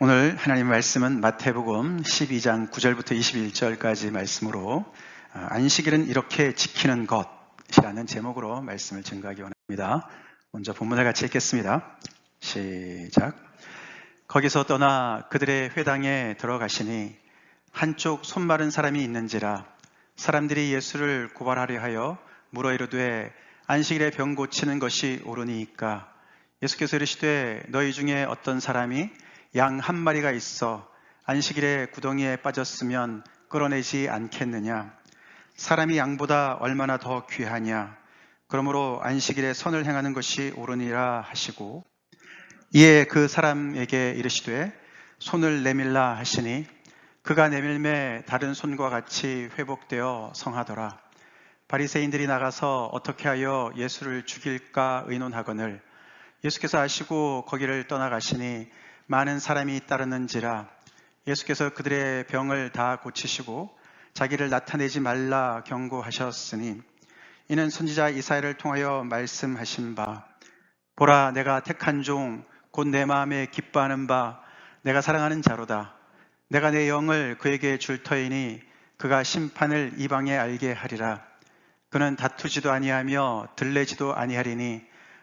오늘 하나님 말씀은 마태복음 12장 9절부터 21절까지 말씀으로 안식일은 이렇게 지키는 것이라는 제목으로 말씀을 증거하기 원합니다. 먼저 본문을 같이 읽겠습니다. 시작. 거기서 떠나 그들의 회당에 들어가시니 한쪽 손 마른 사람이 있는지라 사람들이 예수를 고발하려 하여 물어 이르되 안식일에 병 고치는 것이 옳으니이까? 예수께서 이르시되 너희 중에 어떤 사람이 양 한 마리가 있어 안식일에 구덩이에 빠졌으면 끌어내지 않겠느냐? 사람이 양보다 얼마나 더 귀하냐? 그러므로 안식일에 선을 행하는 것이 옳으니라 하시고, 이에 그 사람에게 이르시되 손을 내밀라 하시니 그가 내밀매 다른 손과 같이 회복되어 성하더라. 바리새인들이 나가서 어떻게 하여 예수를 죽일까 의논하거늘 예수께서 아시고 거기를 떠나가시니 많은 사람이 따르는지라. 예수께서 그들의 병을 다 고치시고 자기를 나타내지 말라 경고하셨으니 이는 선지자 이사야를 통하여 말씀하신 바, 보라 내가 택한 종 곧 내 마음에 기뻐하는 바 내가 사랑하는 자로다. 내가 내 영을 그에게 줄 터이니 그가 심판을 이방에 알게 하리라. 그는 다투지도 아니하며 들레지도 아니하리니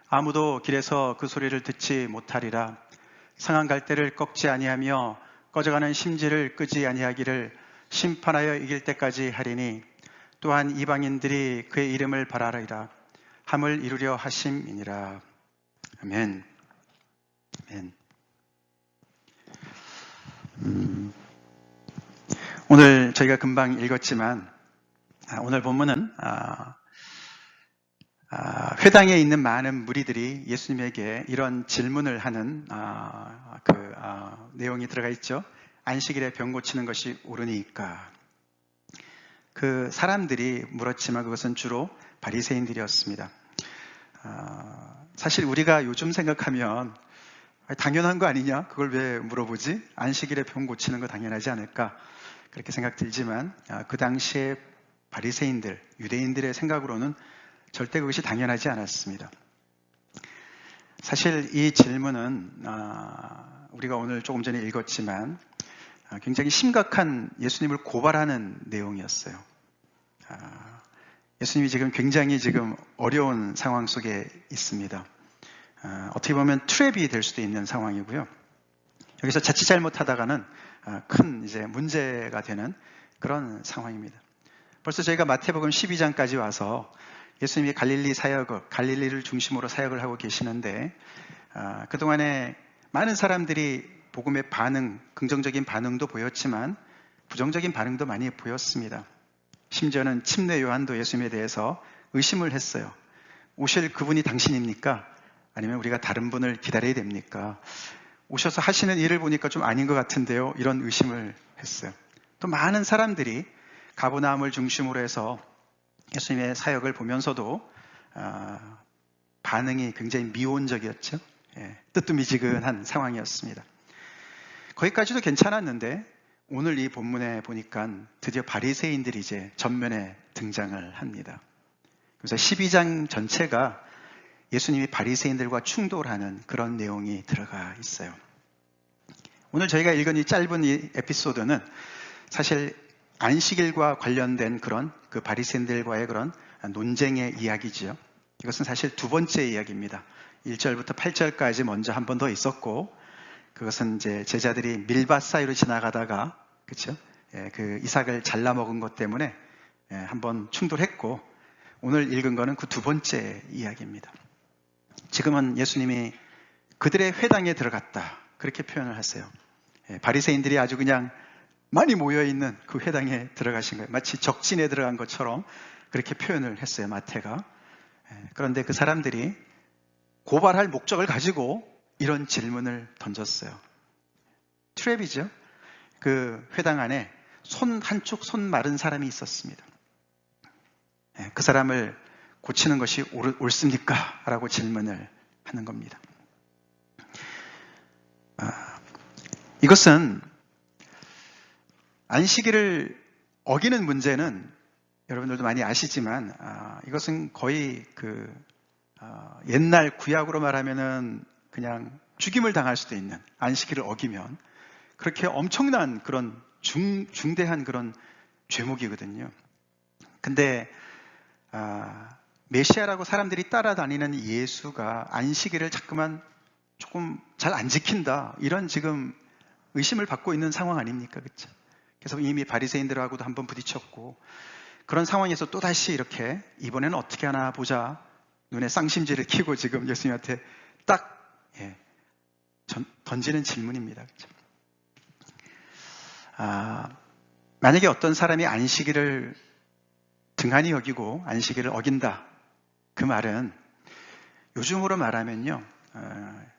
아무도 길에서 그 소리를 듣지 못하리라. 상한 갈대를 꺾지 아니하며 꺼져가는 심지를 끄지 아니하기를 심판하여 이길 때까지 하리니 또한 이방인들이 그의 이름을 바라리라 함을 이루려 하심이니라. 아멘. 아멘. 오늘 저희가 금방 읽었지만 오늘 본문은 회당에 있는 많은 무리들이 예수님에게 이런 질문을 하는 내용이 들어가 있죠. 안식일에 병 고치는 것이 옳으니까? 그 사람들이 물었지만 그것은 주로 바리새인들이었습니다. 사실 우리가 요즘 생각하면 당연한 거 아니냐? 그걸 왜 물어보지? 안식일에 병 고치는 거 당연하지 않을까? 그렇게 생각 들지만 그 당시에 바리새인들, 유대인들의 생각으로는 절대 그것이 당연하지 않았습니다. 사실 이 질문은 우리가 오늘 조금 전에 읽었지만 굉장히 심각한 예수님을 고발하는 내용이었어요. 예수님이 굉장히 어려운 상황 속에 있습니다. 어떻게 보면 트랩이 될 수도 있는 상황이고요. 여기서 자칫 잘못하다가는 큰 문제가 되는 그런 상황입니다. 벌써 저희가 마태복음 12장까지 와서 예수님이 갈릴리를 중심으로 사역을 하고 계시는데 그동안에 많은 사람들이 복음의 반응, 긍정적인 반응도 보였지만 부정적인 반응도 많이 보였습니다. 심지어는 침례 요한도 예수님에 대해서 의심을 했어요. 오실 그분이 당신입니까? 아니면 우리가 다른 분을 기다려야 됩니까? 오셔서 하시는 일을 보니까 좀 아닌 것 같은데요. 이런 의심을 했어요. 또 많은 사람들이 가버나움을 중심으로 해서 예수님의 사역을 보면서도 반응이 굉장히 미온적이었죠. 뜨뜻미지근한 상황이었습니다. 거기까지도 괜찮았는데 오늘 이 본문에 보니까 드디어 바리새인들이 전면에 등장을 합니다. 그래서 12장 전체가 예수님이 바리새인들과 충돌하는 그런 내용이 들어가 있어요. 오늘 저희가 읽은 이 짧은 이 에피소드는 사실 안식일과 관련된 그런 그 바리새인들과의 그런 논쟁의 이야기죠. 이것은 사실 두 번째 이야기입니다. 1절부터 8절까지 먼저 한 번 더 있었고, 그것은 제자들이 밀밭 사이로 지나가다가, 그렇죠? 그 이삭을 잘라 먹은 것 때문에 한번 충돌했고, 오늘 읽은 거는 그 두 번째 이야기입니다. 지금은 예수님이 그들의 회당에 들어갔다, 그렇게 표현을 하세요. 바리새인들이 아주 그냥 많이 모여있는 그 회당에 들어가신 거예요. 마치 적진에 들어간 것처럼 그렇게 표현을 했어요, 마태가. 그런데 그 사람들이 고발할 목적을 가지고 이런 질문을 던졌어요. 트랩이죠. 그 회당 안에 한쪽 손 마른 사람이 있었습니다. 그 사람을 고치는 것이 옳습니까? 라고 질문을 하는 겁니다. 이것은 안식일을 어기는 문제는 여러분들도 많이 아시지만 이것은 거의 옛날 구약으로 말하면은 그냥 죽임을 당할 수도 있는, 안식일을 어기면 그렇게 엄청난 그런 중대한 그런 죄목이거든요. 근데 메시아라고 사람들이 따라다니는 예수가 안식일을 자꾸만 조금 잘 안 지킨다, 이런 지금 의심을 받고 있는 상황 아닙니까? 그렇죠? 그래서 이미 바리새인들하고도 한번 부딪혔고, 그런 상황에서 또다시 이렇게 이번에는 어떻게 하나 보자 눈에 쌍심지를 켜고 지금 예수님한테 딱 던지는 질문입니다. 그렇죠? 만약에 어떤 사람이 안식일을 등한히 여기고 안식일을 어긴다, 그 말은 요즘으로 말하면요,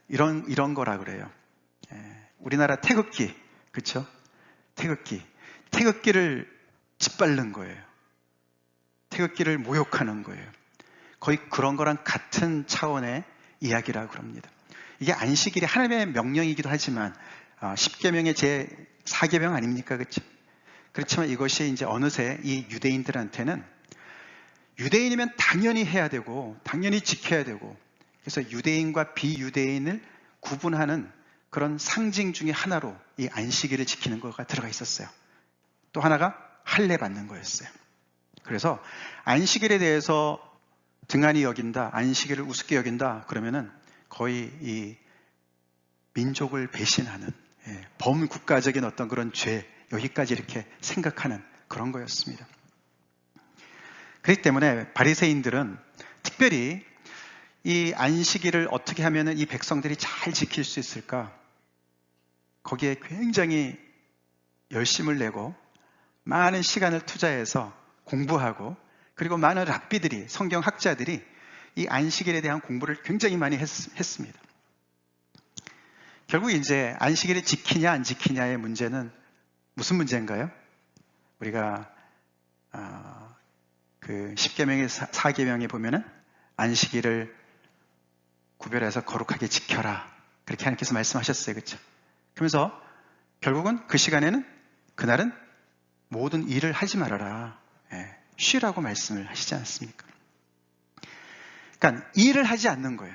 이런 거라 그래요. 우리나라 태극기, 그렇죠? 태극기를 짓밟는 거예요. 태극기를 모욕하는 거예요. 거의 그런 거랑 같은 차원의 이야기라고 합니다. 이게 안식일이 하나님의 명령이기도 하지만 10계명의 제 4계명 아닙니까? 그렇죠? 그렇지만 이것이 이제 어느새 이 유대인들한테는, 유대인이면 당연히 해야 되고 당연히 지켜야 되고, 그래서 유대인과 비유대인을 구분하는 그런 상징 중에 하나로 이 안식일을 지키는 거가 들어가 있었어요. 또 하나가 할례 받는 거였어요. 그래서 안식일에 대해서 등한히 여긴다, 안식일을 우습게 여긴다, 그러면은 거의 이 민족을 배신하는 범국가적인 어떤 그런 죄, 여기까지 이렇게 생각하는 그런 거였습니다. 그렇기 때문에 바리새인들은 특별히 이 안식일을 어떻게 하면 이 백성들이 잘 지킬 수 있을까, 거기에 굉장히 열심을 내고 많은 시간을 투자해서 공부하고, 그리고 많은 랍비들이, 성경학자들이 이 안식일에 대한 공부를 굉장히 많이 했습니다. 결국 이제 안식일을 지키냐 안 지키냐의 문제는 무슨 문제인가요? 우리가 그 10계명의 4계명에 보면은 안식일을 구별해서 거룩하게 지켜라, 그렇게 하나님께서 말씀하셨어요. 그렇죠? 그러면서 결국은 그 시간에는, 그날은 모든 일을 하지 말아라, 쉬라고 말씀을 하시지 않습니까? 그러니까 일을 하지 않는 거예요.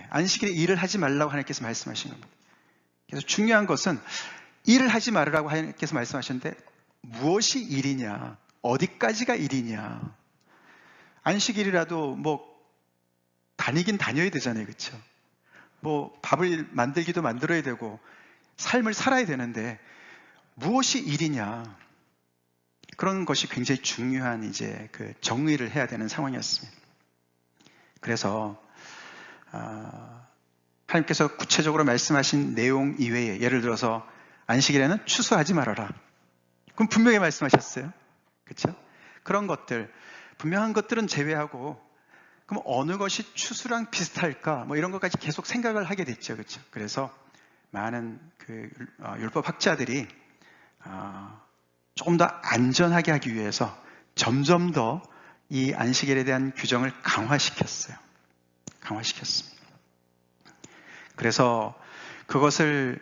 안식일에 일을 하지 말라고 하나님께서 말씀하신 겁니다. 그래서 중요한 것은 일을 하지 말으라고 하나님께서 말씀하셨는데, 무엇이 일이냐, 어디까지가 일이냐. 안식일이라도 뭐 다니긴 다녀야 되잖아요. 그렇죠? 뭐 밥을 만들기도 만들어야 되고 삶을 살아야 되는데 무엇이 일이냐, 그런 것이 굉장히 중요한 이제 그 정의를 해야 되는 상황이었습니다. 그래서 하나님께서 구체적으로 말씀하신 내용 이외에, 예를 들어서 안식일에는 추수하지 말아라, 그럼 분명히 말씀하셨어요. 그렇죠? 그런 것들, 분명한 것들은 제외하고, 그럼 어느 것이 추수랑 비슷할까, 뭐 이런 것까지 계속 생각을 하게 됐죠. 그렇죠? 그래서 많은 그 율법 학자들이 조금 더 안전하게 하기 위해서 점점 더 이 안식일에 대한 규정을 강화시켰습니다. 그래서 그것을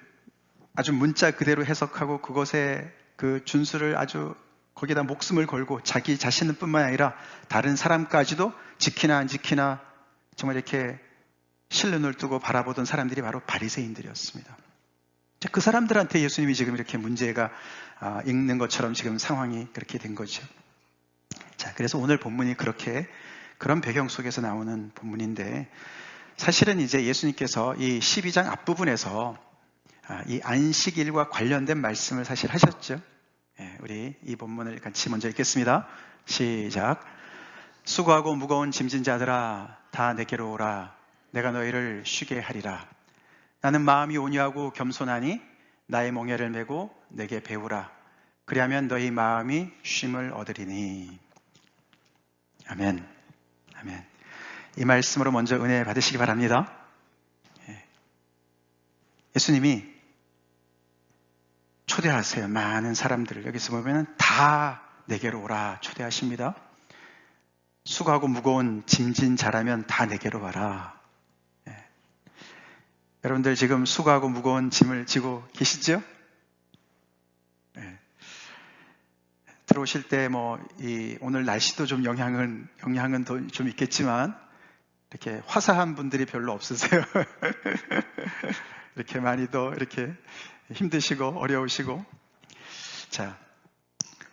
아주 문자 그대로 해석하고, 그것의 그 준수를 아주 거기다 목숨을 걸고 자기 자신은 뿐만 아니라 다른 사람까지도 지키나 안 지키나 정말 이렇게 실눈을 뜨고 바라보던 사람들이 바로 바리새인들이었습니다. 그 사람들한테 예수님이 지금 이렇게 문제가 있는 것처럼 지금 상황이 그렇게 된 거죠. 자, 그래서 오늘 본문이 그런 배경 속에서 나오는 본문인데, 사실은 이제 예수님께서 이 12장 앞부분에서 이 안식일과 관련된 말씀을 사실 하셨죠. 우리 이 본문을 같이 먼저 읽겠습니다. 시작. 수고하고 무거운 짐진 자들아, 다 내게로 오라. 내가 너희를 쉬게 하리라. 나는 마음이 온유하고 겸손하니 나의 멍에를 메고 내게 배우라. 그리하면 너희 마음이 쉼을 얻으리니. 아멘. 아멘. 이 말씀으로 먼저 은혜 받으시기 바랍니다. 예수님이 초대하세요. 많은 사람들을. 여기서 보면 다 내게로 오라 초대하십니다. 수고하고 무거운 짐진 자라면 다 내게로 와라. 여러분들 지금 수고하고 무거운 짐을 지고 계시죠? 들어오실 때 오늘 날씨도 좀 영향은 좀 있겠지만 이렇게 화사한 분들이 별로 없으세요. 이렇게 많이도 이렇게 힘드시고 어려우시고. 자,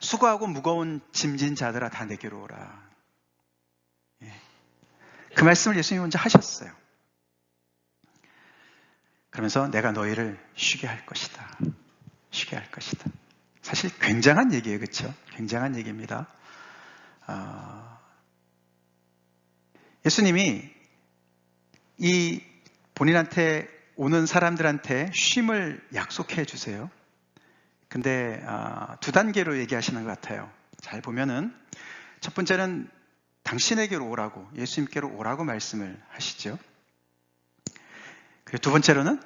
수고하고 무거운 짐진 자들아 다 내게로 오라. 그 말씀을 예수님이 먼저 하셨어요. 그러면서 내가 너희를 쉬게 할 것이다. 쉬게 할 것이다. 사실 굉장한 얘기예요. 그렇죠? 굉장한 얘기입니다. 예수님이 이 본인한테 오는 사람들한테 쉼을 약속해 주세요. 근데 두 단계로 얘기하시는 것 같아요. 잘 보면은 첫 번째는 당신에게로 오라고, 예수님께로 오라고 말씀을 하시죠. 그리고 두 번째로는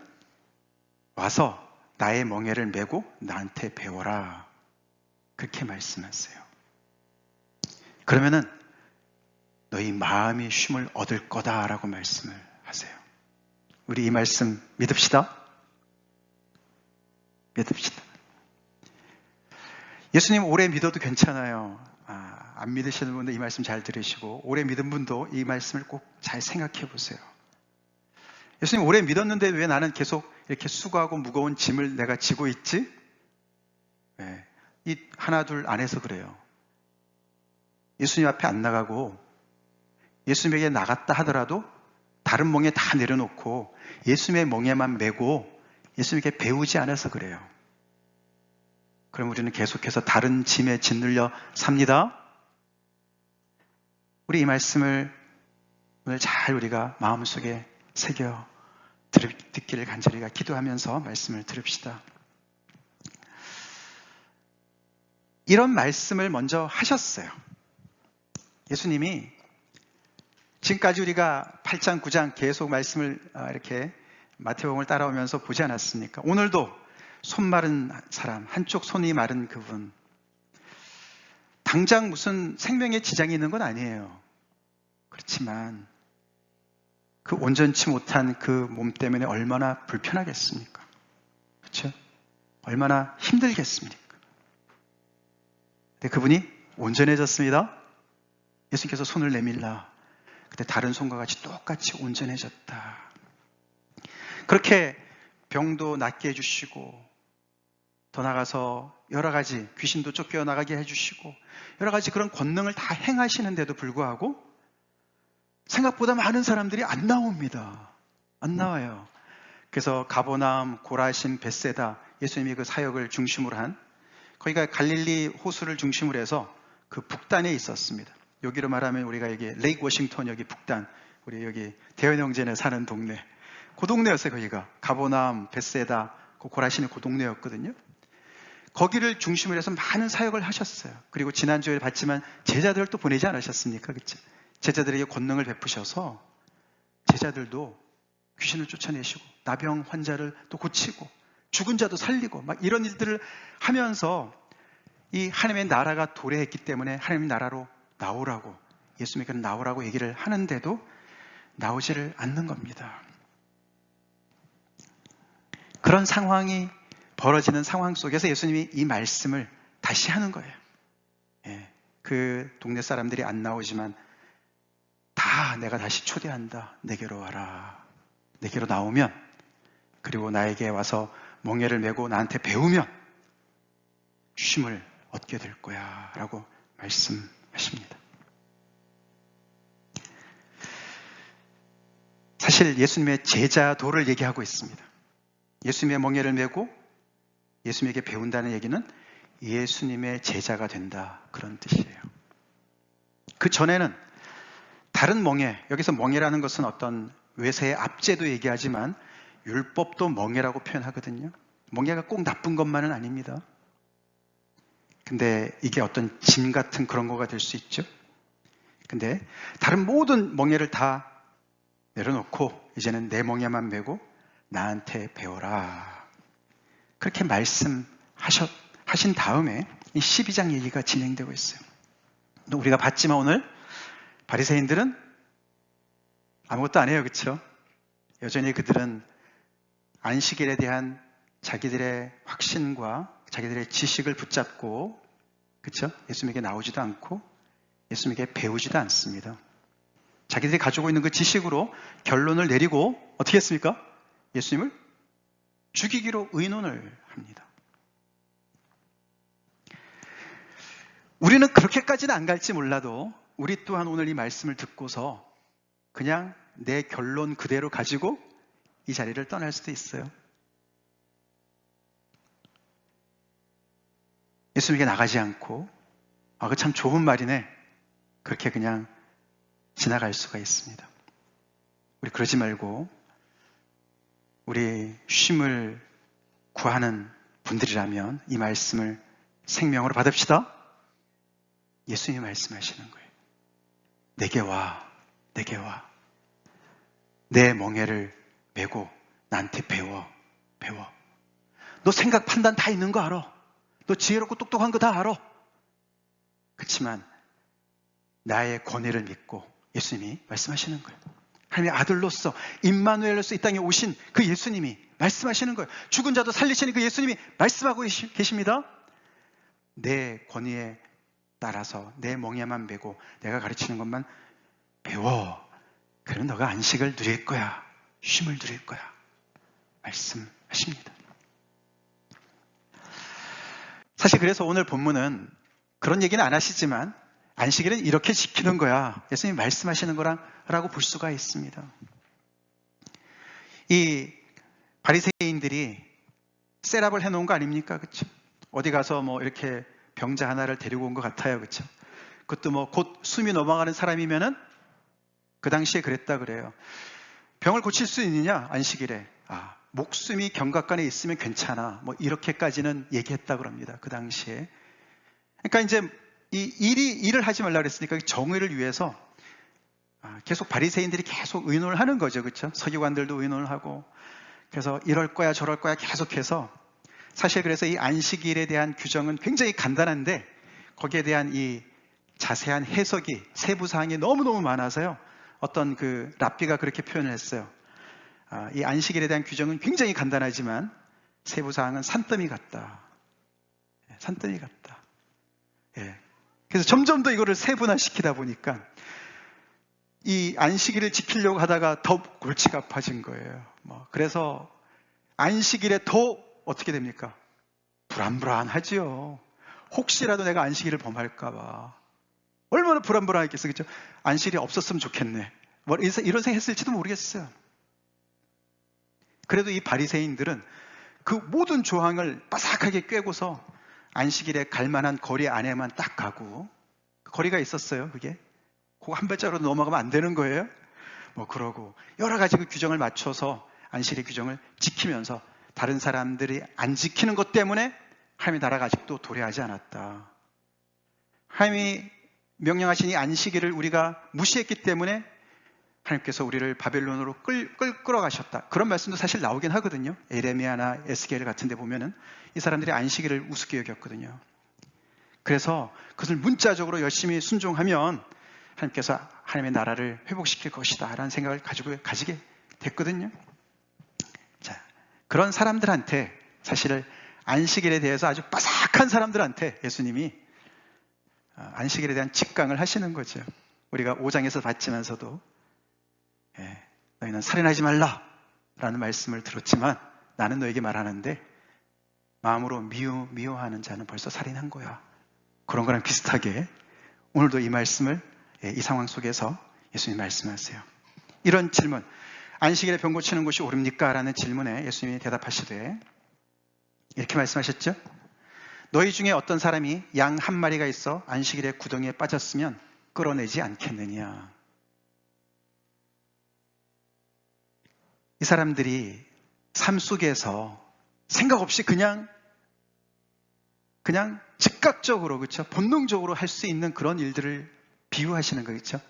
와서 나의 멍에를 메고 나한테 배워라. 그렇게 말씀하세요. 그러면은 너희 마음이 쉼을 얻을 거다라고 말씀을 하세요. 우리 이 말씀 믿읍시다. 믿읍시다. 예수님 오래 믿어도 괜찮아요. 안 믿으시는 분들 이 말씀 잘 들으시고, 오래 믿은 분도 이 말씀을 꼭 잘 생각해 보세요. 예수님 오래 믿었는데 왜 나는 계속 이렇게 수고하고 무거운 짐을 내가 지고 있지? 이 하나 둘 안 해서 그래요. 예수님 앞에 안 나가고 예수님에게 나갔다 하더라도 다른 멍에 다 내려놓고 예수님의 멍에만 메고 예수님께 배우지 않아서 그래요. 그럼 우리는 계속해서 다른 짐에 짓눌려 삽니다. 우리 이 말씀을 오늘 잘 우리가 마음속에 새겨 듣기를 간절히 기도하면서 말씀을 들읍시다. 이런 말씀을 먼저 하셨어요. 예수님이 지금까지 우리가 8장, 9장 계속 말씀을 이렇게 마태복음을 따라오면서 보지 않았습니까? 오늘도 손 마른 사람, 한쪽 손이 마른 그분, 당장 무슨 생명에 지장이 있는 건 아니에요. 그렇지만 그 온전치 못한 그 몸 때문에 얼마나 불편하겠습니까? 그렇죠? 얼마나 힘들겠습니까? 근데 그분이 온전해졌습니다. 예수님께서 손을 내밀라. 그때 다른 손과 같이 똑같이 온전해졌다. 그렇게 병도 낫게 해주시고, 더 나가서 여러 가지 귀신도 쫓겨나가게 해주시고, 여러 가지 그런 권능을 다 행하시는데도 불구하고 생각보다 많은 사람들이 안 나옵니다. 안 나와요. 그래서 가버나움, 고라신, 벳세다, 예수님이 그 사역을 중심으로 한, 거기가 갈릴리 호수를 중심으로 해서 그 북단에 있었습니다. 여기로 말하면 우리가 여기 레이크 워싱턴 여기 북단, 우리 여기 대현 형제네 사는 동네, 그 동네였어요. 거기가 가버나움, 벳세다, 그 고라신이 그 동네였거든요. 거기를 중심으로 해서 많은 사역을 하셨어요. 그리고 지난주에 봤지만 제자들을 또 보내지 않으셨습니까? 그렇죠? 제자들에게 권능을 베푸셔서 제자들도 귀신을 쫓아내시고 나병 환자를 또 고치고 죽은 자도 살리고 막 이런 일들을 하면서 이 하나님의 나라가 도래했기 때문에 하나님의 나라로 나오라고, 예수님께는 나오라고 얘기를 하는데도 나오지를 않는 겁니다. 그런 상황이 벌어지는 상황 속에서 예수님이 이 말씀을 다시 하는 거예요. 그 동네 사람들이 안 나오지만 다 내가 다시 초대한다. 내게로 와라. 내게로 나오면, 그리고 나에게 와서 멍에를 메고 나한테 배우면 쉼을 얻게 될 거야 라고 말씀하십니다. 사실 예수님의 제자도를 얘기하고 있습니다. 예수님의 멍에를 메고 예수님에게 배운다는 얘기는 예수님의 제자가 된다, 그런 뜻이에요. 그 전에는 다른 멍에, 여기서 멍에라는 것은 어떤 외세의 압제도 얘기하지만 율법도 멍에라고 표현하거든요. 멍에가 꼭 나쁜 것만은 아닙니다. 근데 이게 어떤 짐 같은 그런 거가 될 수 있죠. 근데 다른 모든 멍에를 다 내려놓고 이제는 내 멍에만 메고 나한테 배워라. 그렇게 말씀하신 다음에 이 12장 얘기가 진행되고 있어요. 우리가 봤지만 오늘 바리새인들은 아무것도 안 해요. 그렇죠? 여전히 그들은 안식일에 대한 자기들의 확신과 자기들의 지식을 붙잡고, 그렇죠? 예수님에게 나오지도 않고 예수님에게 배우지도 않습니다. 자기들이 가지고 있는 그 지식으로 결론을 내리고 어떻게 했습니까? 예수님을 죽이기로 의논을 합니다. 우리는 그렇게까지는 안 갈지 몰라도 우리 또한 오늘 이 말씀을 듣고서 그냥 내 결론 그대로 가지고 이 자리를 떠날 수도 있어요. 예수님에게 나가지 않고 그거 참 좋은 말이네, 그렇게 그냥 지나갈 수가 있습니다. 우리 그러지 말고 우리 쉼을 구하는 분들이라면 이 말씀을 생명으로 받읍시다. 예수님이 말씀하시는 거예요. 내게 와, 내게 와. 내 멍에를 메고 나한테 배워. 너 생각 판단 다 있는 거 알아. 너 지혜롭고 똑똑한 거 다 알아. 그렇지만 나의 권위를 믿고 예수님이 말씀하시는 거예요. 하나님의 아들로서 임마누엘로서 이 땅에 오신 그 예수님이 말씀하시는 거예요. 죽은 자도 살리시는 그 예수님이 말씀하고 계십니다. 내 권위에 따라서 내 멍에만 메고 내가 가르치는 것만 배워. 그러면 너가 안식을 누릴 거야. 쉼을 누릴 거야. 말씀하십니다. 사실 그래서 오늘 본문은 그런 얘기는 안 하시지만 안식일은 이렇게 지키는 거야. 예수님이 말씀하시는 거라고 볼 수가 있습니다. 이 바리새인들이 셋업을 해놓은 거 아닙니까? 그렇죠? 어디 가서 뭐 이렇게 병자 하나를 데리고 온 것 같아요. 그렇죠? 그것도 뭐 곧 숨이 넘어가는 사람이면은 그 당시에 그랬다 그래요. 병을 고칠 수 있느냐? 안식일에. 목숨이 경각간에 있으면 괜찮아. 뭐 이렇게까지는 얘기했다 그럽니다. 그 당시에. 그러니까 이제 이 일을 하지 말라 그랬으니까 정의를 위해서 계속 바리새인들이 계속 의논을 하는 거죠. 그렇죠? 서기관들도 의논을 하고. 그래서 이럴 거야 저럴 거야 계속해서 사실 그래서 이 안식일에 대한 규정은 굉장히 간단한데 거기에 대한 이 자세한 해석이 세부 사항이 너무너무 많아서요. 어떤 그 랍비가 그렇게 표현을 했어요. 이 안식일에 대한 규정은 굉장히 간단하지만 세부 사항은 산더미 같다. 산더미 같다. 예. 그래서 점점 더 이거를 세분화시키다 보니까 이 안식일을 지키려고 하다가 더 골치가 아파진 거예요. 그래서 안식일에 더 어떻게 됩니까? 불안불안하지요. 혹시라도 내가 안식일을 범할까봐 얼마나 불안불안했겠어요. 그렇죠? 안식일이 없었으면 좋겠네. 이런 생각 했을지도 모르겠어요. 그래도 이 바리새인들은 그 모든 조항을 빠삭하게 꿰고서 안식일에 갈 만한 거리 안에만 딱 가고 거리가 있었어요. 그게 그거 한 발자로 넘어가면 안 되는 거예요. 그러고 여러 가지 그 규정을 맞춰서 안식일의 규정을 지키면서 다른 사람들이 안 지키는 것 때문에 하나님의 나라가 아직도 도래하지 않았다. 하나님이 명령하신 이 안식일을 우리가 무시했기 때문에 하나님께서 우리를 바벨론으로 끌어가셨다. 그런 말씀도 사실 나오긴 하거든요. 에레미야나 에스겔 같은 데 보면은 이 사람들이 안식일을 우습게 여겼거든요. 그래서 그것을 문자적으로 열심히 순종하면 하나님께서 하나님의 나라를 회복시킬 것이다 라는 생각을 가지게 됐거든요. 자, 그런 사람들한테 사실 안식일에 대해서 아주 빠삭한 사람들한테 예수님이 안식일에 대한 직강을 하시는 거죠. 우리가 5장에서 봤지만서도 너희는 살인하지 말라 라는 말씀을 들었지만 나는 너에게 말하는데 마음으로 미워하는 자는 벌써 살인한 거야. 그런 거랑 비슷하게 오늘도 이 말씀을 이 상황 속에서 예수님이 말씀하세요. 이런 질문, 안식일에 병 고치는 것이 옳습니까? 라는 질문에 예수님이 대답하시되 이렇게 말씀하셨죠. 너희 중에 어떤 사람이 양 한 마리가 있어 안식일에 구덩이에 빠졌으면 끌어내지 않겠느냐. 이 사람들이 삶 속에서 생각 없이 그냥 즉각적으로, 그렇죠? 본능적으로 할 수 있는 그런 일들을 비유하시는 거겠죠.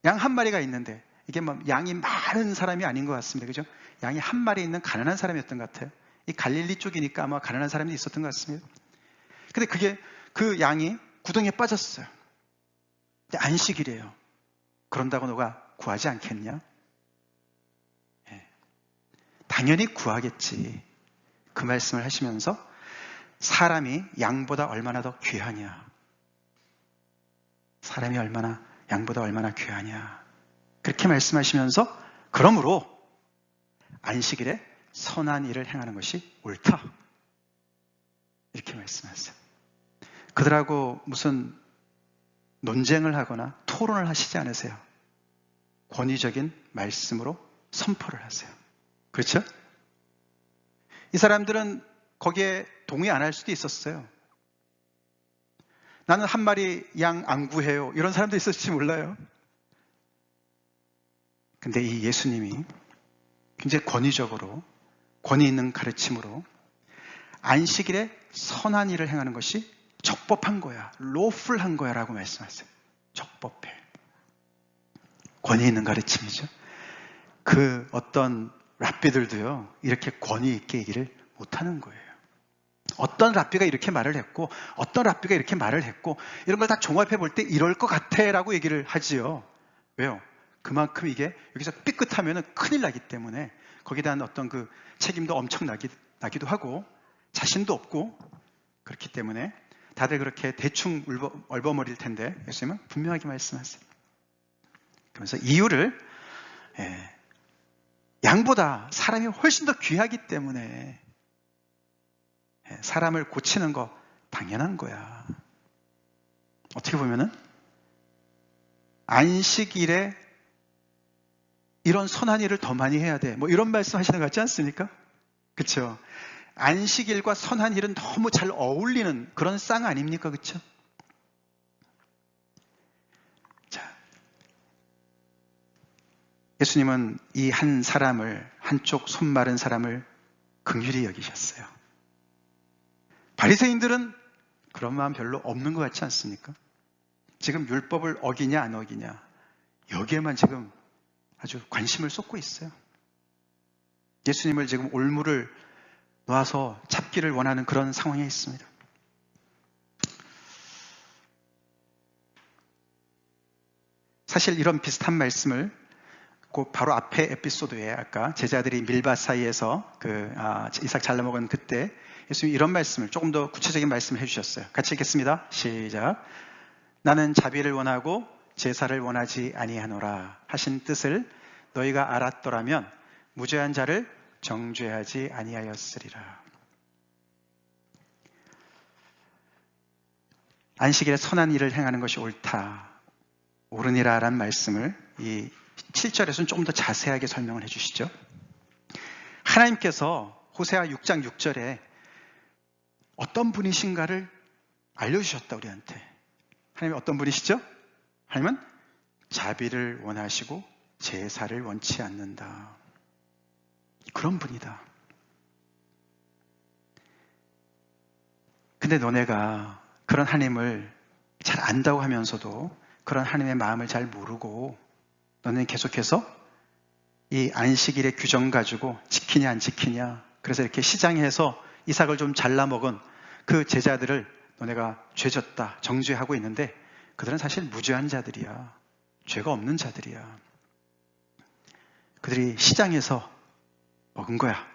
양 한 마리가 있는데 이게 양이 많은 사람이 아닌 것 같습니다. 그죠? 양이 한 마리 있는 가난한 사람이었던 것 같아요. 이 갈릴리 쪽이니까 아마 가난한 사람이 있었던 것 같습니다. 근데 그 양이 구덩이에 빠졌어요. 근데 안식일이에요. 그런다고 너가 구하지 않겠냐? 당연히 구하겠지. 그 말씀을 하시면서 사람이 양보다 얼마나 더 귀하냐. 사람이 양보다 얼마나 귀하냐. 그렇게 말씀하시면서 그러므로 안식일에 선한 일을 행하는 것이 옳다. 이렇게 말씀하세요. 그들하고 무슨 논쟁을 하거나 토론을 하시지 않으세요. 권위적인 말씀으로 선포를 하세요. 그렇죠? 이 사람들은 거기에 동의 안 할 수도 있었어요. 나는 한 마리 양 안 구해요. 이런 사람도 있었을지 몰라요. 근데 이 예수님이 굉장히 권위적으로, 권위 있는 가르침으로 안식일에 선한 일을 행하는 것이 적법한 거야, lawful한 거야 라고 말씀하세요. 적법해. 권위 있는 가르침이죠. 그 어떤 랍비들도요, 이렇게 권위 있게 얘기를 못하는 거예요. 어떤 랍비가 이렇게 말을 했고, 어떤 랍비가 이렇게 말을 했고, 이런 걸 다 종합해 볼 때 이럴 것 같아 라고 얘기를 하지요. 왜요? 그만큼 이게 여기서 삐끗하면 큰일 나기 때문에 거기에 대한 어떤 그 책임도 엄청 나기도 하고 자신도 없고 그렇기 때문에 다들 그렇게 대충 얼버무릴 텐데 예수님은 분명하게 말씀하세요. 그러면서 이유를 양보다 사람이 훨씬 더 귀하기 때문에 사람을 고치는 거 당연한 거야. 어떻게 보면은 안식일에 이런 선한 일을 더 많이 해야 돼. 뭐 이런 말씀 하시는 것 같지 않습니까? 그렇죠? 안식일과 선한 일은 너무 잘 어울리는 그런 쌍 아닙니까? 그렇죠? 자, 예수님은 이 한 사람을, 한쪽 손 마른 사람을 긍휼히 여기셨어요. 바리새인들은 그런 마음 별로 없는 것 같지 않습니까? 지금 율법을 어기냐 안 어기냐 여기에만 지금 아주 관심을 쏟고 있어요. 예수님을 지금 올무를 놔서 잡기를 원하는 그런 상황에 있습니다. 사실 이런 비슷한 말씀을 그 바로 앞에 에피소드에 아까 제자들이 밀밭 사이에서 이삭 잘라 먹은 그때 예수님이 이런 말씀을 조금 더 구체적인 말씀을 해주셨어요. 같이 읽겠습니다. 시작. 나는 자비를 원하고 제사를 원하지 아니하노라 하신 뜻을 너희가 알았더라면 무죄한 자를 정죄하지 아니하였으리라. 안식일에 선한 일을 행하는 것이 옳다, 옳으니라 라는 말씀을 이 7절에서는 조금 더 자세하게 설명을 해주시죠. 하나님께서 호세아 6장 6절에 어떤 분이신가를 알려주셨다 우리한테. 하나님이 어떤 분이시죠? 하나님은 자비를 원하시고 제사를 원치 않는다. 그런 분이다. 근데 너네가 그런 하나님을 잘 안다고 하면서도 그런 하나님의 마음을 잘 모르고 너는 계속해서 이 안식일의 규정 가지고 지키냐 안 지키냐, 그래서 이렇게 시장에서 이삭을 좀 잘라 먹은 그 제자들을 너네가 죄졌다 정죄하고 있는데 그들은 사실 무죄한 자들이야. 죄가 없는 자들이야. 그들이 시장에서 먹은 거야.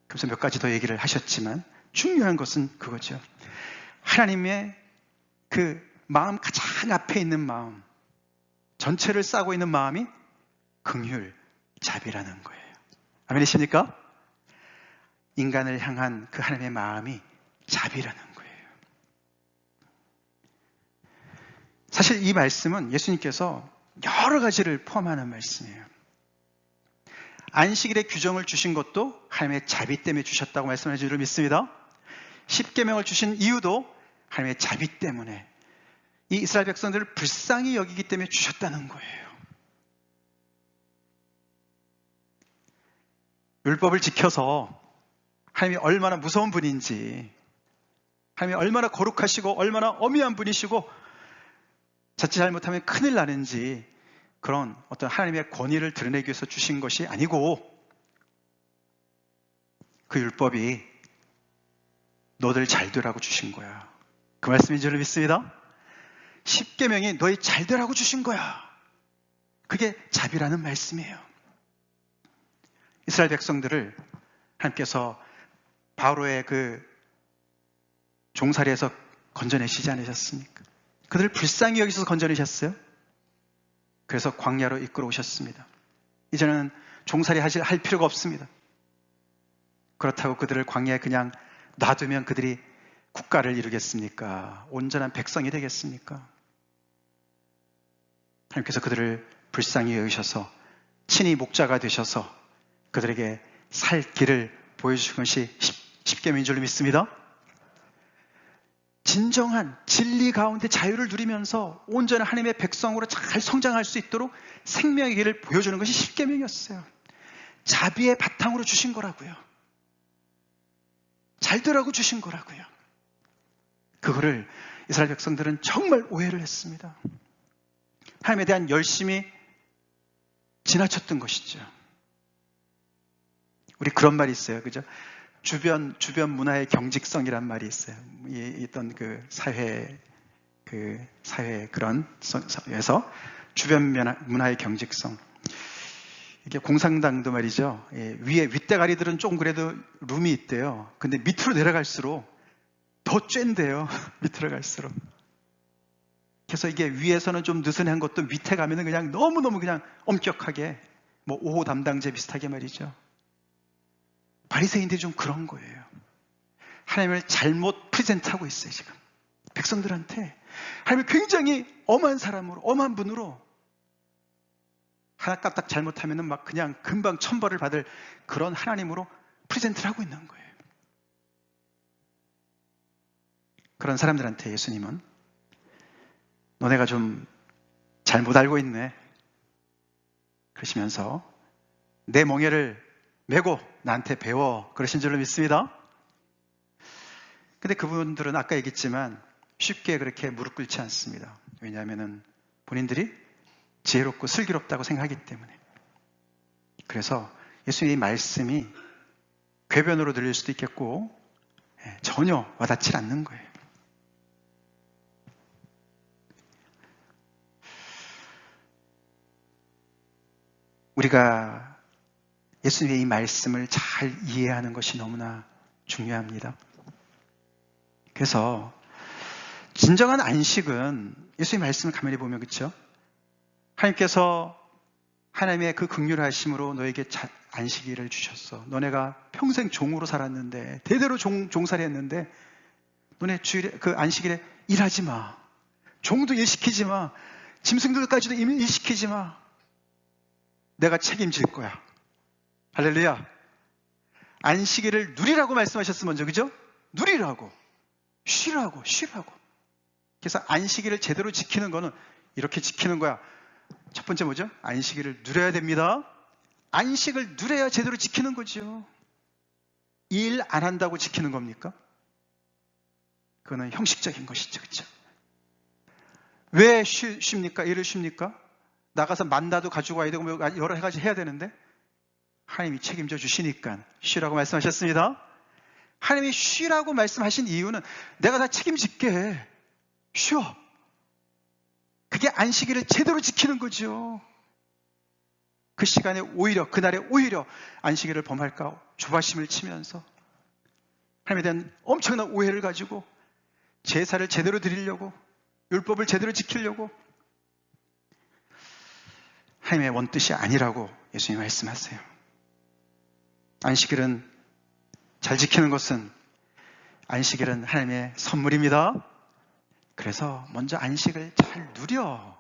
그래서 몇 가지 더 얘기를 하셨지만 중요한 것은 그거죠. 하나님의 그 마음 가장 앞에 있는 마음, 전체를 싸고 있는 마음이 긍휼, 자비라는 거예요. 아멘이십니까? 인간을 향한 그 하나님의 마음이 자비라는 거예요. 사실 이 말씀은 예수님께서 여러 가지를 포함하는 말씀이에요. 안식일의 규정을 주신 것도 하나님의 자비 때문에 주셨다고 말씀해 주기를 믿습니다. 십계명을 주신 이유도 하나님의 자비 때문에, 이 이스라엘 백성들을 불쌍히 여기기 때문에 주셨다는 거예요. 율법을 지켜서 하나님이 얼마나 무서운 분인지, 하나님이 얼마나 거룩하시고 얼마나 엄위한 분이시고 자칫 잘못하면 큰일 나는지, 그런 어떤 하나님의 권위를 드러내기 위해서 주신 것이 아니고, 그 율법이 너들 잘 되라고 주신 거야. 그 말씀인 줄 믿습니다. 십계명이 너희 잘 되라고 주신 거야. 그게 자비라는 말씀이에요. 이스라엘 백성들을 하나님께서 바로의 그 종살이에서 건져내시지 않으셨습니까? 그들을 불쌍히 여기셔서 건져내셨어요. 그래서 광야로 이끌어 오셨습니다. 이제는 종살이 할 필요가 없습니다. 그렇다고 그들을 광야에 그냥 놔두면 그들이 국가를 이루겠습니까? 온전한 백성이 되겠습니까? 하나님께서 그들을 불쌍히 여기셔서 친히 목자가 되셔서 그들에게 살 길을 보여주신 것이 십계명인 줄로 믿습니다. 진정한 진리 가운데 자유를 누리면서 온전한 하나님의 백성으로 잘 성장할 수 있도록 생명의 길을 보여주는 것이 십계명이었어요. 자비의 바탕으로 주신 거라고요. 잘 되라고 주신 거라고요. 그거를 이스라엘 백성들은 정말 오해를 했습니다. 하나님에 대한 열심이 지나쳤던 것이죠. 우리 그런 말이 있어요. 그죠? 주변 문화의 경직성이란 말이 있어요. 있던 사회 그런 에서 주변 문화의 경직성. 이게 공산당도 말이죠. 위에 윗대가리들은 조금 그래도 룸이 있대요. 근데 밑으로 내려갈수록 더 쬐인데요. 밑으로 갈수록. 그래서 이게 위에서는 좀 느슨한 것도 밑에 가면은 그냥 너무너무 그냥 엄격하게 5호 담당제 비슷하게 말이죠. 바리새인들이 좀 그런 거예요. 하나님을 잘못 프레젠트하고 있어요, 지금. 백성들한테. 하나님을 굉장히 엄한 사람으로, 엄한 분으로 하나 까딱 잘못하면은 막 그냥 금방 천벌을 받을 그런 하나님으로 프레젠트를 하고 있는 거예요. 그런 사람들한테 예수님은 너네가 좀 잘못 알고 있네. 그러시면서 내 멍에를 메고 나한테 배워. 그러신 줄로 믿습니다. 근데 그분들은 아까 얘기했지만 쉽게 그렇게 무릎 꿇지 않습니다. 왜냐하면 본인들이 지혜롭고 슬기롭다고 생각하기 때문에. 그래서 예수님의 말씀이 궤변으로 들릴 수도 있겠고 전혀 와닿지 않는 거예요. 우리가 예수님의 이 말씀을 잘 이해하는 것이 너무나 중요합니다. 그래서 진정한 안식은 예수님의 말씀을 가만히 보면 그렇죠? 하나님께서 하나님의 그 긍휼하심으로 너에게 안식일을 주셨어. 너네가 평생 종으로 살았는데 대대로 종살이 했는데 너네 주일에 그 안식일에 일하지 마. 종도 일시키지 마. 짐승들까지도 일시키지 마. 내가 책임질 거야. 할렐루야. 안식일을 누리라고 말씀하셨어 먼저, 그죠? 누리라고. 쉬라고. 그래서 안식일을 제대로 지키는 거는 이렇게 지키는 거야. 첫 번째 뭐죠? 안식일을 누려야 됩니다. 안식을 누려야 제대로 지키는 거죠. 일 안 한다고 지키는 겁니까? 그거는 형식적인 것이죠. 그렇죠? 왜 쉽니까? 일을 쉽니까? 나가서 만나도 가지고 와야 되고 여러 가지 해야 되는데 하나님이 책임져 주시니까 쉬라고 말씀하셨습니다. 하나님이 쉬라고 말씀하신 이유는 내가 다 책임질게. 쉬어. 그게 안식일을 제대로 지키는 거죠. 그 시간에 오히려 그날에 오히려 안식일을 범할까 조바심을 치면서 하나님에 대한 엄청난 오해를 가지고 제사를 제대로 드리려고 율법을 제대로 지키려고 하나님의 원뜻이 아니라고 예수님이 말씀하세요. 안식일은 잘 지키는 것은 안식일은 하나님의 선물입니다. 그래서 먼저 안식을 잘 누려.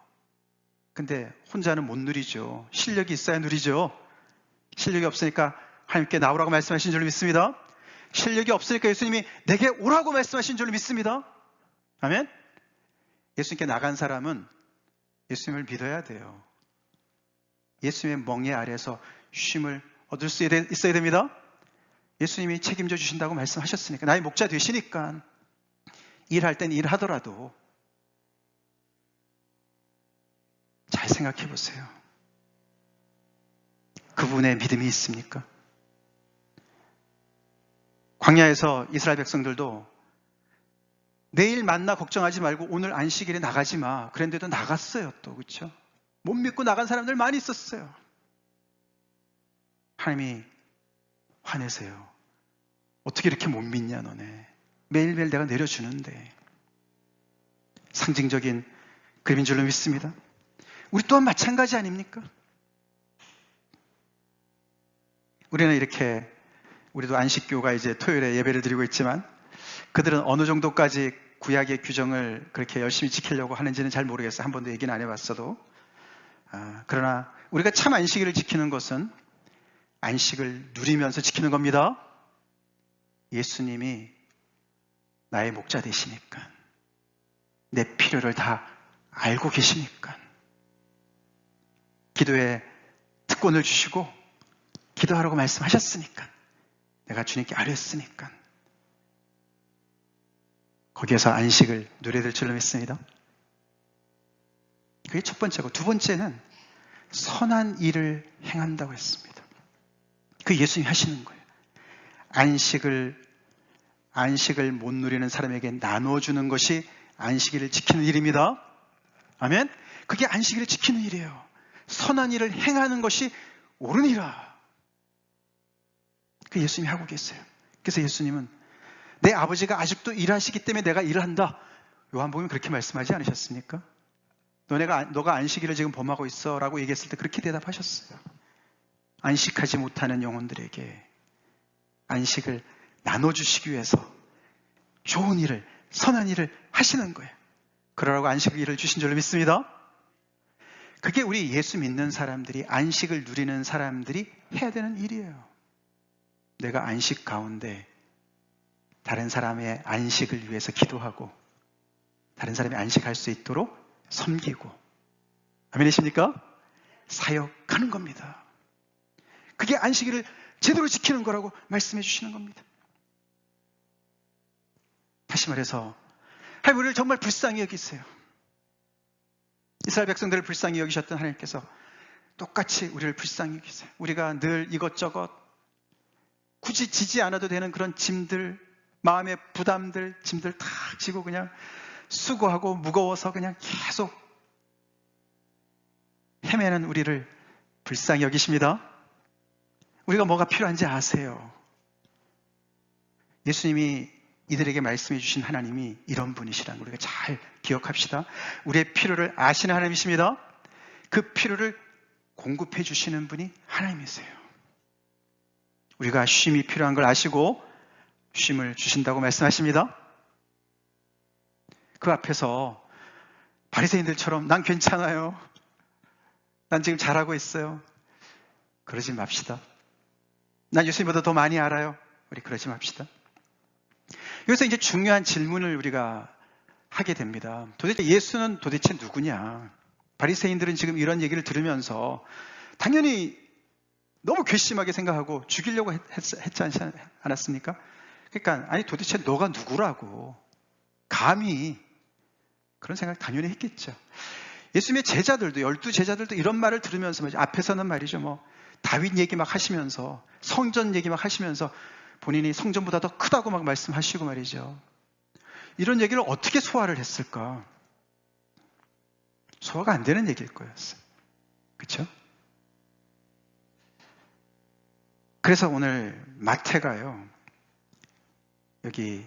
근데 혼자는 못 누리죠. 실력이 있어야 누리죠. 실력이 없으니까 하나님께 나오라고 말씀하신 줄로 믿습니다. 실력이 없으니까 예수님이 내게 오라고 말씀하신 줄로 믿습니다. 아멘? 예수님께 나간 사람은 예수님을 믿어야 돼요. 예수님의 멍에 아래서 쉼을 얻을 수 있어야 됩니다. 예수님이 책임져 주신다고 말씀하셨으니까 나의 목자 되시니까 일할 땐 일하더라도 잘 생각해 보세요. 그분의 믿음이 있습니까? 광야에서 이스라엘 백성들도 내일 만나 걱정하지 말고 오늘 안식일에 나가지 마. 그런데도 나갔어요 또. 그렇죠? 못 믿고 나간 사람들 많이 있었어요. 하나님이 화내세요. 어떻게 이렇게 못 믿냐 너네. 매일매일 내가 내려주는데. 상징적인 그림인 줄로 믿습니다. 우리 또한 마찬가지 아닙니까? 우리는 이렇게 우리도 안식교가 이제 토요일에 예배를 드리고 있지만 그들은 어느 정도까지 구약의 규정을 그렇게 열심히 지키려고 하는지는 잘 모르겠어요. 한 번도 얘기는 안 해봤어도. 그러나 우리가 참 안식일을 지키는 것은 안식을 누리면서 지키는 겁니다. 예수님이 나의 목자 되시니까, 내 필요를 다 알고 계시니까, 기도에 특권을 주시고 기도하라고 말씀하셨으니까, 내가 주님께 아뢰었으니까 거기에서 안식을 누려야 될 줄로 믿습니다. 그게 첫 번째고, 두 번째는 선한 일을 행한다고 했습니다. 그 예수님이 하시는 거예요. 안식을 못 누리는 사람에게 나눠주는 것이 안식일을 지키는 일입니다. 아멘? 그게 안식일을 지키는 일이에요. 선한 일을 행하는 것이 옳으니라. 그 예수님이 하고 계세요. 그래서 예수님은 내 아버지가 아직도 일하시기 때문에 내가 일을 한다. 요한복음에 그렇게 말씀하지 않으셨습니까? 너가 안식일을 지금 범하고 있어 라고 얘기했을 때 그렇게 대답하셨어요. 안식하지 못하는 영혼들에게 안식을 나눠주시기 위해서 좋은 일을, 선한 일을 하시는 거예요. 그러라고 안식일을 주신 줄로 믿습니다. 그게 우리 예수 믿는 사람들이, 안식을 누리는 사람들이 해야 되는 일이에요. 내가 안식 가운데 다른 사람의 안식을 위해서 기도하고 다른 사람이 안식할 수 있도록 섬기고, 아멘이십니까? 사역하는 겁니다. 그게 안식일을 제대로 지키는 거라고 말씀해 주시는 겁니다. 다시 말해서 하나님 우리를 정말 불쌍히 여기세요. 이스라엘 백성들을 불쌍히 여기셨던 하나님께서 똑같이 우리를 불쌍히 여기세요. 우리가 늘 이것저것 굳이 지지 않아도 되는 그런 짐들, 마음의 부담들, 짐들 다 지고 그냥 수고하고 무거워서 그냥 계속 헤매는 우리를 불쌍히 여기십니다. 우리가 뭐가 필요한지 아세요. 예수님이 이들에게 말씀해 주신 하나님이 이런 분이시라는 걸 우리가 잘 기억합시다. 우리의 필요를 아시는 하나님이십니다. 그 필요를 공급해 주시는 분이 하나님이세요. 우리가 쉼이 필요한 걸 아시고 쉼을 주신다고 말씀하십니다. 그 앞에서 바리새인들처럼 난 괜찮아요, 난 지금 잘하고 있어요, 그러지 맙시다. 난 예수님보다 더 많이 알아요, 우리 그러지 맙시다. 여기서 이제 중요한 질문을 우리가 하게 됩니다. 도대체 예수는 도대체 누구냐? 바리새인들은 지금 이런 얘기를 들으면서 당연히 너무 괘씸하게 생각하고 죽이려고 했지 않았습니까? 그러니까 아니 도대체 너가 누구라고 감히, 그런 생각 당연히 했겠죠. 예수님의 제자들도, 12제자들도 이런 말을 들으면서 말이죠. 앞에서는 말이죠, 뭐 다윗 얘기 막 하시면서, 성전 얘기 막 하시면서 본인이 성전보다 더 크다고 막 말씀하시고 말이죠. 이런 얘기를 어떻게 소화를 했을까? 소화가 안 되는 얘기일 거였어요. 그렇죠? 그래서 오늘 마태가요, 여기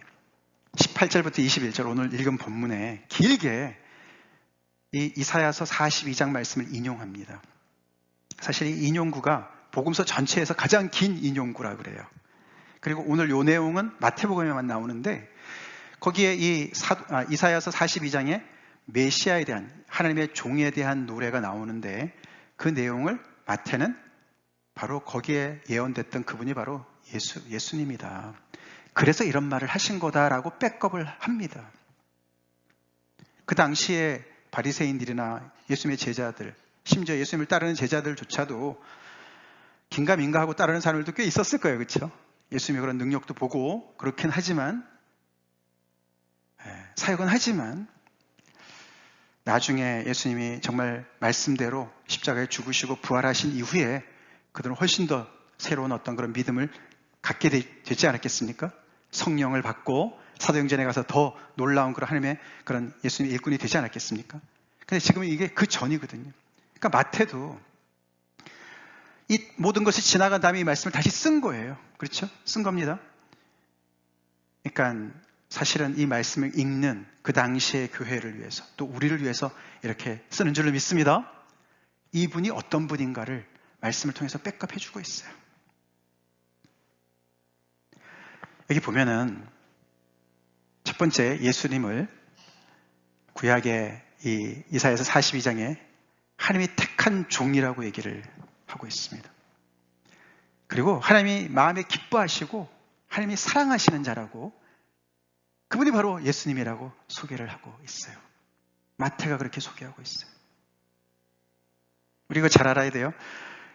18절부터 21절 오늘 읽은 본문에 길게 이 이사야서 42장 말씀을 인용합니다. 사실 이 인용구가 복음서 전체에서 가장 긴 인용구라 그래요. 그리고 오늘 이 내용은 마태복음에만 나오는데 거기에 이사야서 42장에 메시아에 대한, 하나님의 종에 대한 노래가 나오는데 그 내용을 마태는 바로 거기에 예언됐던 그분이 바로 예수님이다. 그래서 이런 말을 하신 거다라고 백업을 합니다. 그 당시에 바리새인들이나 예수님의 제자들, 심지어 예수님을 따르는 제자들조차도 긴가민가하고 따르는 사람들도 꽤 있었을 거예요. 그렇죠? 예수님의 그런 능력도 보고 그렇긴 하지만, 사역은 하지만 나중에 예수님이 정말 말씀대로 십자가에 죽으시고 부활하신 이후에 그들은 훨씬 더 새로운 어떤 그런 믿음을 갖게 되지 않았겠습니까? 성령을 받고 사도행전에 가서 더 놀라운 그런 하나님의 그런 예수님의 일꾼이 되지 않았겠습니까? 근데 지금은 이게 그 전이거든요. 그러니까 마태도 이 모든 것이 지나간 다음에 이 말씀을 다시 쓴 거예요. 그렇죠? 쓴 겁니다. 그러니까 사실은 이 말씀을 읽는 그 당시의 교회를 위해서, 또 우리를 위해서 이렇게 쓰는 줄로 믿습니다. 이분이 어떤 분인가를 말씀을 통해서 백업해 주고 있어요. 여기 보면은 첫 번째 예수님을 구약의 이 이사야서 42장에 하나님이 택한 종이라고 얘기를 하고 있습니다. 그리고 하나님이 마음에 기뻐하시고 하나님이 사랑하시는 자라고, 그분이 바로 예수님이라고 소개를 하고 있어요. 마태가 그렇게 소개하고 있어요. 우리 이거 잘 알아야 돼요.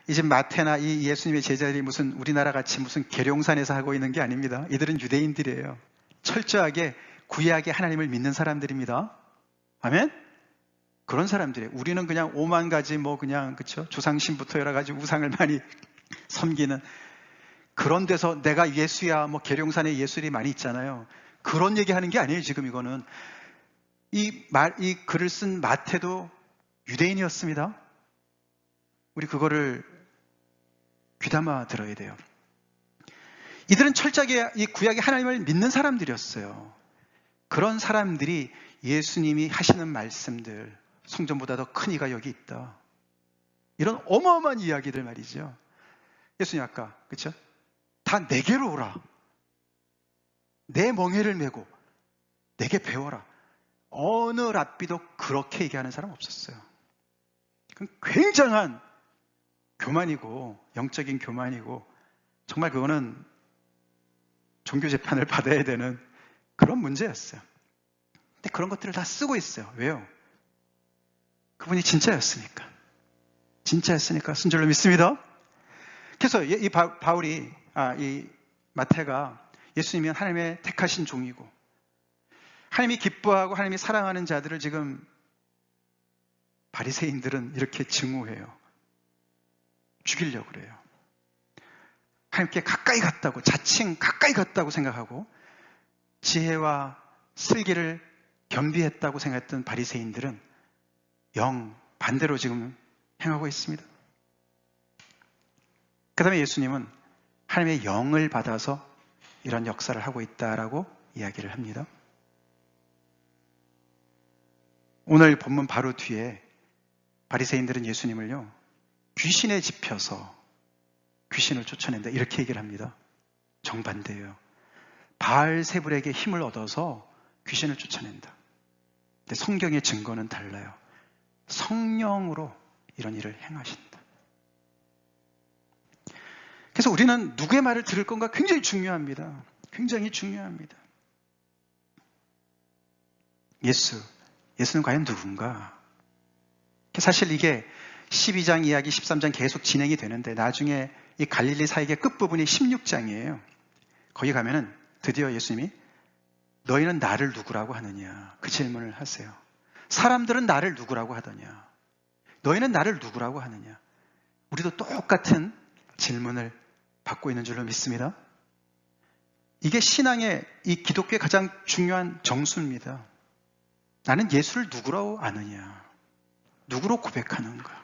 이제 마태나 이 예수님의 제자들이 무슨 우리나라 같이 무슨 계룡산에서 하고 있는 게 아닙니다. 이들은 유대인들이에요. 철저하게 구약의 하나님을 믿는 사람들입니다. 아멘? 그런 사람들이에요. 우리는 그냥 5만 가지 그냥 그쵸? 조상신부터 여러 가지 우상을 많이 섬기는 그런 데서 내가 예수야, 계룡산에 예술이 많이 있잖아요. 그런 얘기 하는 게 아니에요, 지금 이거는. 이 글을 쓴 마태도 유대인이었습니다. 우리 그거를 귀담아 들어야 돼요. 이들은 철저하게 이 구약의 하나님을 믿는 사람들이었어요. 그런 사람들이 예수님이 하시는 말씀들, 성전보다 더 큰 이가 여기 있다, 이런 어마어마한 이야기들 말이죠. 예수님 아까 그렇죠? 다 내게로 오라, 내 멍에를 메고 내게 배워라. 어느 랍비도 그렇게 얘기하는 사람 없었어요. 그건 굉장한 교만이고 영적인 교만이고, 정말 그거는 종교 재판을 받아야 되는 그런 문제였어요. 근데 그런 것들을 다 쓰고 있어요. 왜요? 그분이 진짜였으니까. 진짜였으니까 쓴 줄로 믿습니다. 그래서 이 바울이, 이 마태가 예수님이 하나님의 택하신 종이고 하나님이 기뻐하고 하나님이 사랑하는 자들을 지금 바리새인들은 이렇게 증오해요. 죽이려고 그래요. 하나님께 가까이 갔다고, 자칭 가까이 갔다고 생각하고 지혜와 슬기를 겸비했다고 생각했던 바리새인들은 영 반대로 지금 행하고 있습니다. 그 다음에 예수님은 하나님의 영을 받아서 이런 역사를 하고 있다라고 이야기를 합니다. 오늘 본문 바로 뒤에 바리새인들은 예수님을요, 귀신에 집혀서 귀신을 쫓아낸다, 이렇게 얘기를 합니다. 정반대예요. 바알세불에게 힘을 얻어서 귀신을 쫓아낸다. 근데 성경의 증거는 달라요. 성령으로 이런 일을 행하신다. 그래서 우리는 누구의 말을 들을 건가 굉장히 중요합니다. 굉장히 중요합니다. 예수는 과연 누군가? 사실 이게 12장 이야기, 13장 계속 진행이 되는데 나중에 이 갈릴리 사역의 끝부분이 16장이에요. 거기 가면은 드디어 예수님이 너희는 나를 누구라고 하느냐, 그 질문을 하세요. 사람들은 나를 누구라고 하더냐, 너희는 나를 누구라고 하느냐. 우리도 똑같은 질문을 받고 있는 줄로 믿습니다. 이게 신앙의, 이 기독교의 가장 중요한 정수입니다. 나는 예수를 누구라고 아느냐, 누구로 고백하는가.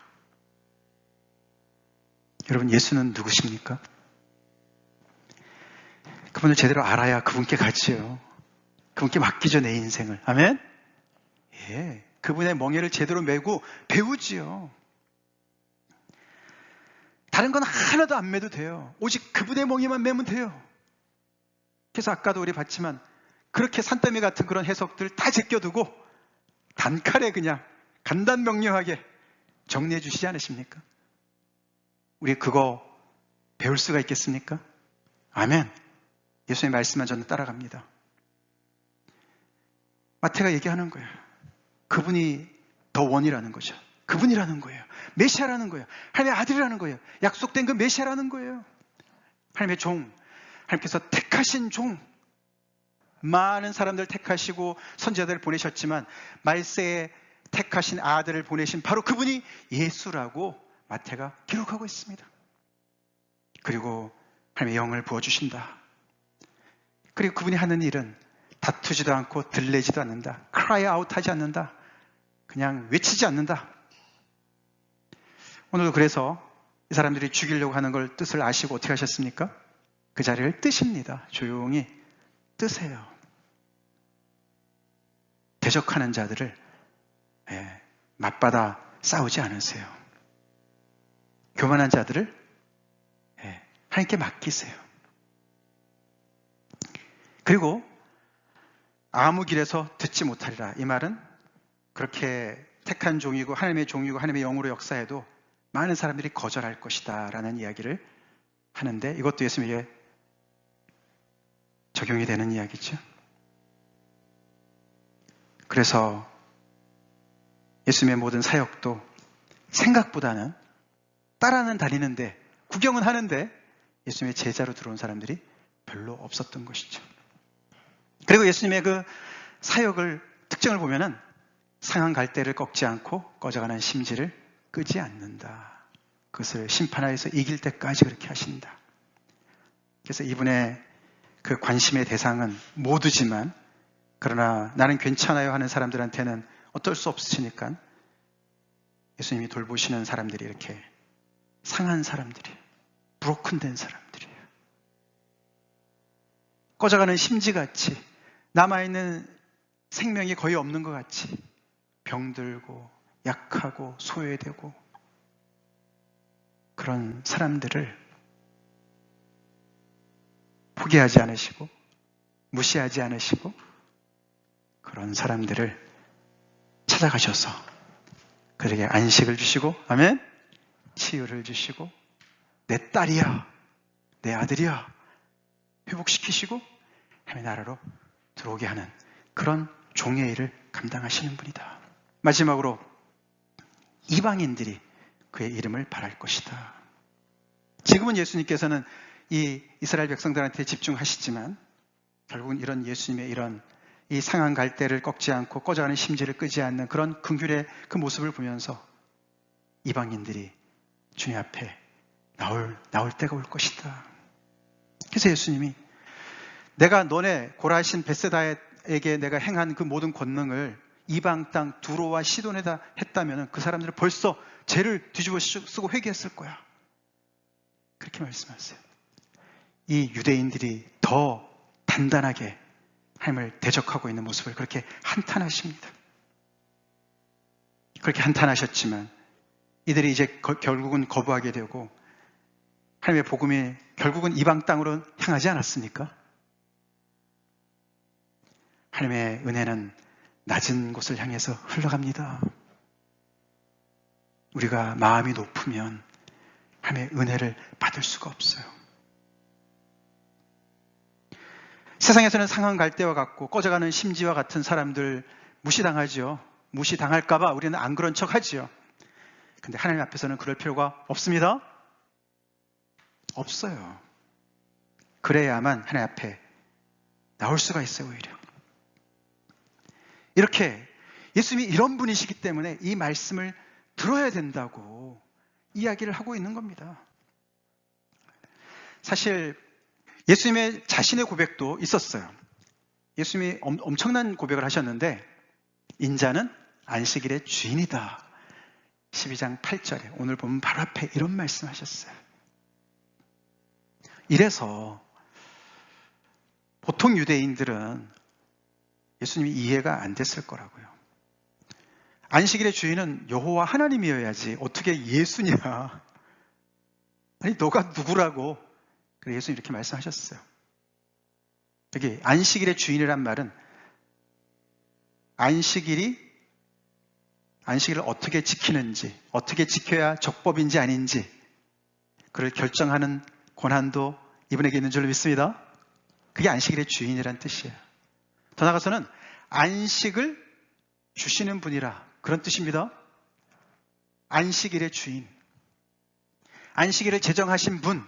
여러분, 예수는 누구십니까? 그분을 제대로 알아야 그분께 가지요. 그분께 맡기죠, 내 인생을. 아멘? 예. 그분의 멍에를 제대로 메고 배우지요. 다른 건 하나도 안 매도 돼요. 오직 그분의 멍에만 매면 돼요. 그래서 아까도 우리 봤지만 그렇게 산더미 같은 그런 해석들 다 제껴두고 단칼에 그냥 간단명료하게 정리해 주시지 않으십니까? 우리 그거 배울 수가 있겠습니까? 아멘. 예수님의 말씀만 저는 따라갑니다. 마태가 얘기하는 거예요. 그분이 더 원이라는 거죠. 그분이라는 거예요. 메시아라는 거예요. 하나님의 아들이라는 거예요. 약속된 그 메시아라는 거예요. 하나님의 종, 하나님께서 택하신 종, 많은 사람들 택하시고 선지자들을 보내셨지만 말세에 택하신 아들을 보내신 바로 그분이 예수라고 마태가 기록하고 있습니다. 그리고 하나님의 영을 부어주신다. 그리고 그분이 하는 일은 다투지도 않고 들레지도 않는다. cry out 하지 않는다. 그냥 외치지 않는다. 오늘도 그래서 이 사람들이 죽이려고 하는 걸 뜻을 아시고 어떻게 하셨습니까? 그 자리를 뜨십니다. 조용히 뜨세요. 대적하는 자들을 맞받아 싸우지 않으세요. 교만한 자들을 하나님께 맡기세요. 그리고 아무 길에서 듣지 못하리라. 이 말은 그렇게 택한 종이고 하나님의 종이고 하나님의 영으로 역사해도 많은 사람들이 거절할 것이다 라는 이야기를 하는데, 이것도 예수님에게 적용이 되는 이야기죠. 그래서 예수님의 모든 사역도 생각보다는 따라는 다니는데, 구경은 하는데 예수님의 제자로 들어온 사람들이 별로 없었던 것이죠. 그리고 예수님의 그 사역을 특징을 보면은 상한 갈대를 꺾지 않고 꺼져가는 심지를 끄지 않는다. 그것을 심판하여서 이길 때까지 그렇게 하신다. 그래서 이분의 그 관심의 대상은 모두지만, 그러나 나는 괜찮아요 하는 사람들한테는 어쩔 수 없으시니까 예수님이 돌보시는 사람들이 이렇게 상한 사람들이에요. 브로큰된 사람들이에요. 꺼져가는 심지같이, 남아있는 생명이 거의 없는 것 같이 병들고 약하고 소외되고 그런 사람들을 포기하지 않으시고 무시하지 않으시고 그런 사람들을 찾아가셔서 그들에게 안식을 주시고, 아멘, 치유를 주시고, 내 딸이야, 내 아들이야 회복시키시고 하나님의 나라로 들어오게 하는 그런 종의 일을 감당하시는 분이다. 마지막으로 이방인들이 그의 이름을 바랄 것이다. 지금은 예수님께서는 이 이스라엘 백성들한테 집중하시지만 결국은 이런 예수님의 이런 이 상한 갈대를 꺾지 않고 꺼져가는 심지를 끄지 않는 그런 긍휼의 그 모습을 보면서 이방인들이 주님 앞에 나올 때가 올 것이다. 그래서 예수님이 내가 너네 고라신 벳세다에게 내가 행한 그 모든 권능을 이방 땅 두로와 시돈에다 했다면 그 사람들은 벌써 죄를 뒤집어 쓰고 회개했을 거야. 그렇게 말씀하세요. 이 유대인들이 더 단단하게 하나님을 대적하고 있는 모습을 그렇게 한탄하십니다. 그렇게 한탄하셨지만 이들이 이제 결국은 거부하게 되고 하나님의 복음이 결국은 이방 땅으로 향하지 않았습니까? 하나님의 은혜는 낮은 곳을 향해서 흘러갑니다. 우리가 마음이 높으면 하나님의 은혜를 받을 수가 없어요. 세상에서는 상한 갈대와 같고 꺼져가는 심지와 같은 사람들 무시당하죠. 무시당할까봐 우리는 안 그런 척 하지요. 근데 하나님 앞에서는 그럴 필요가 없습니다. 없어요. 그래야만 하나님 앞에 나올 수가 있어요. 오히려 이렇게 예수님이 이런 분이시기 때문에 이 말씀을 들어야 된다고 이야기를 하고 있는 겁니다. 사실 예수님의 자신의 고백도 있었어요. 예수님이 엄청난 고백을 하셨는데, 인자는 안식일의 주인이다. 12장 8절에 오늘 보면 바로 앞에 이런 말씀 하셨어요. 이래서 보통 유대인들은 예수님이 이해가 안 됐을 거라고요. 안식일의 주인은 여호와 하나님이어야지 어떻게 예수냐. 아니 너가 누구라고. 그래서 예수님이 이렇게 말씀하셨어요. 여기 안식일의 주인이란 말은 안식일을 어떻게 지키는지, 어떻게 지켜야 적법인지 아닌지 그를 결정하는 권한도 이분에게 있는 줄로 믿습니다. 그게 안식일의 주인이란 뜻이에요. 더 나아가서는 안식을 주시는 분이라 그런 뜻입니다. 안식일의 주인, 안식일을 제정하신 분,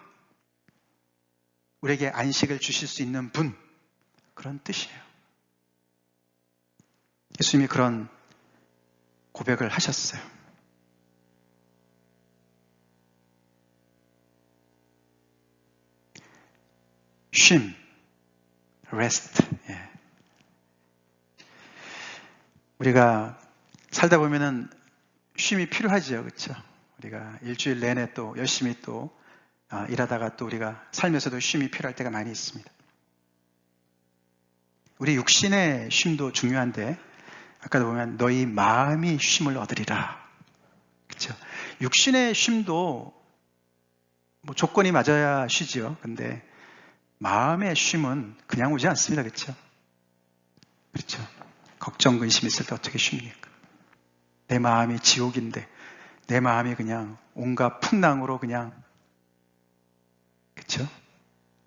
우리에게 안식을 주실 수 있는 분, 그런 뜻이에요. 예수님이 그런 고백을 하셨어요. 쉼, rest. 예. 우리가 살다 보면은 쉼이 필요하지요, 그렇죠? 우리가 일주일 내내 또 열심히 또 일하다가 또 우리가 살면서도 쉼이 필요할 때가 많이 있습니다. 우리 육신의 쉼도 중요한데 아까도 보면 너희 마음이 쉼을 얻으리라. 그렇죠? 육신의 쉼도 뭐 조건이 맞아야 쉬죠. 근데 마음의 쉼은 그냥 오지 않습니다. 그렇죠? 그렇죠? 걱정, 근심 있을 때 어떻게 쉽니까? 내 마음이 지옥인데, 내 마음이 그냥 온갖 풍랑으로 그냥, 그렇죠?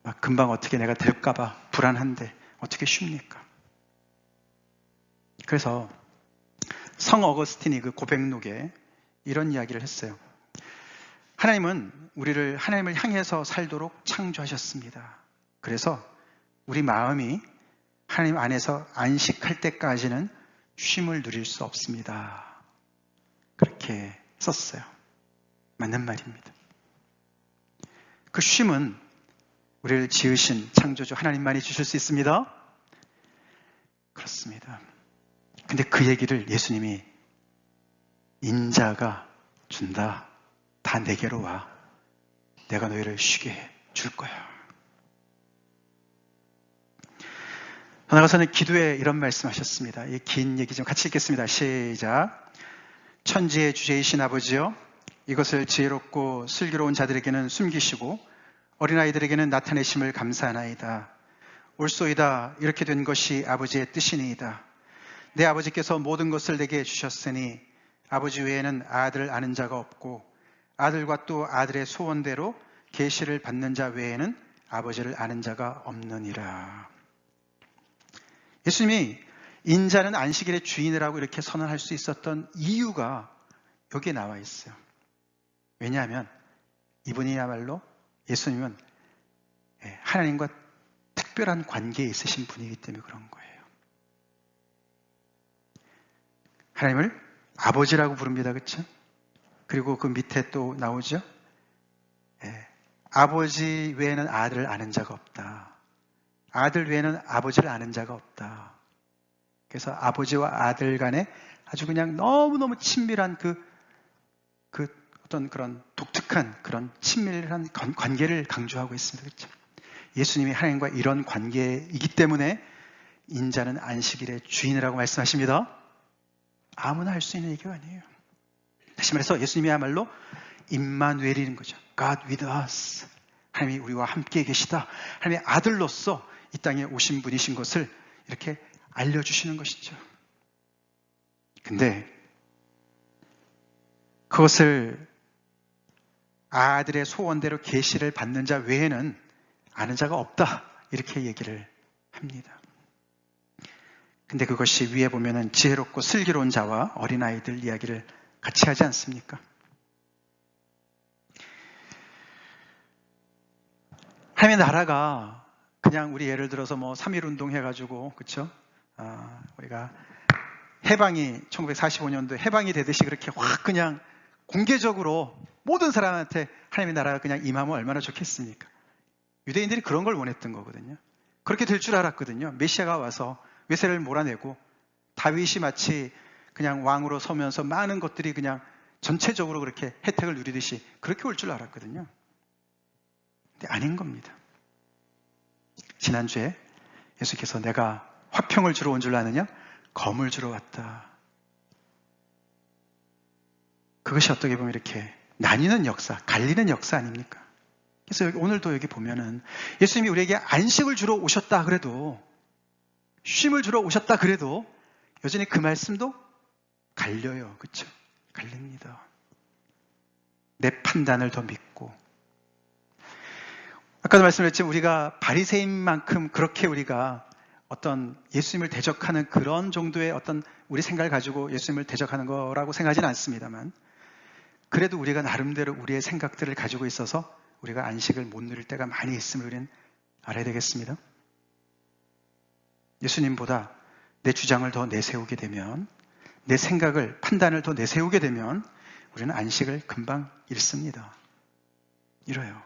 막 금방 어떻게 내가 될까봐 불안한데 어떻게 쉽니까? 그래서 성 어거스틴이 그 고백록에 이런 이야기를 했어요. 하나님은 우리를 하나님을 향해서 살도록 창조하셨습니다. 그래서 우리 마음이 하나님 안에서 안식할 때까지는 쉼을 누릴 수 없습니다. 그렇게 썼어요. 맞는 말입니다. 그 쉼은 우리를 지으신 창조주 하나님만이 주실 수 있습니다. 그렇습니다. 근데 그 얘기를 예수님이 인자가 준다. 다 내게로 와. 내가 너희를 쉬게 줄 거야. 더 나아가서는 기도에 이런 말씀하셨습니다. 이 긴 얘기 좀 같이 읽겠습니다. 시작. 천지의 주제이신 아버지여, 이것을 지혜롭고 슬기로운 자들에게는 숨기시고 어린아이들에게는 나타내심을 감사하나이다. 옳소이다. 이렇게 된 것이 아버지의 뜻이니이다. 내 아버지께서 모든 것을 내게 주셨으니 아버지 외에는 아들을 아는 자가 없고 아들과 또 아들의 소원대로 계시를 받는 자 외에는 아버지를 아는 자가 없느니라. 예수님이 인자는 안식일의 주인이라고 이렇게 선언할 수 있었던 이유가 여기에 나와 있어요. 왜냐하면 이분이야말로 예수님은 하나님과 특별한 관계에 있으신 분이기 때문에 그런 거예요. 하나님을 아버지라고 부릅니다. 그렇죠? 그리고 그 밑에 또 나오죠. 아버지 외에는 아들을 아는 자가 없다. 아들 외에는 아버지를 아는 자가 없다. 그래서 아버지와 아들 간에 아주 그냥 너무너무 친밀한 그 어떤 그런 독특한 그런 친밀한 관계를 강조하고 있습니다. 그렇죠? 예수님이 하나님과 이런 관계이기 때문에 인자는 안식일의 주인이라고 말씀하십니다. 아무나 할 수 있는 얘기가 아니에요. 다시 말해서 예수님이야말로 임마누엘인 거죠. God with us. 하나님이 우리와 함께 계시다. 하나님의 아들로서 이 땅에 오신 분이신 것을 이렇게 알려주시는 것이죠. 근데 그것을 아들의 소원대로 계시를 받는 자 외에는 아는 자가 없다. 이렇게 얘기를 합니다. 근데 그것이 위에 보면은 지혜롭고 슬기로운 자와 어린아이들 이야기를 같이 하지 않습니까? 하나님의 나라가 그냥 우리 예를 들어서 뭐 3.1 운동 해가지고, 그쵸? 우리가 해방이 1945년도에 해방이 되듯이 그렇게 확 그냥 공개적으로 모든 사람한테 하나님의 나라가 그냥 임하면 얼마나 좋겠습니까? 유대인들이 그런 걸 원했던 거거든요. 그렇게 될 줄 알았거든요. 메시아가 와서 외세를 몰아내고 다윗이 마치 그냥 왕으로 서면서 많은 것들이 그냥 전체적으로 그렇게 혜택을 누리듯이 그렇게 올 줄 알았거든요. 근데 아닌 겁니다. 지난주에 예수께서 내가 화평을 주러 온 줄 아느냐? 검을 주러 왔다. 그것이 어떻게 보면 이렇게 나뉘는 역사, 갈리는 역사 아닙니까? 그래서 오늘도 여기 보면은 예수님이 우리에게 안식을 주러 오셨다 그래도, 쉼을 주러 오셨다 그래도 여전히 그 말씀도 갈려요. 그렇죠? 갈립니다. 내 판단을 더 믿고. 아까도 말씀드렸지만 우리가 바리새인만큼 그렇게 우리가 어떤 예수님을 대적하는 그런 정도의 어떤 우리 생각을 가지고 예수님을 대적하는 거라고 생각하지는 않습니다만, 그래도 우리가 나름대로 우리의 생각들을 가지고 있어서 우리가 안식을 못 누릴 때가 많이 있음을 우리는 알아야 되겠습니다. 예수님보다 내 주장을 더 내세우게 되면, 내 생각을, 판단을 더 내세우게 되면 우리는 안식을 금방 잃습니다. 잃어요.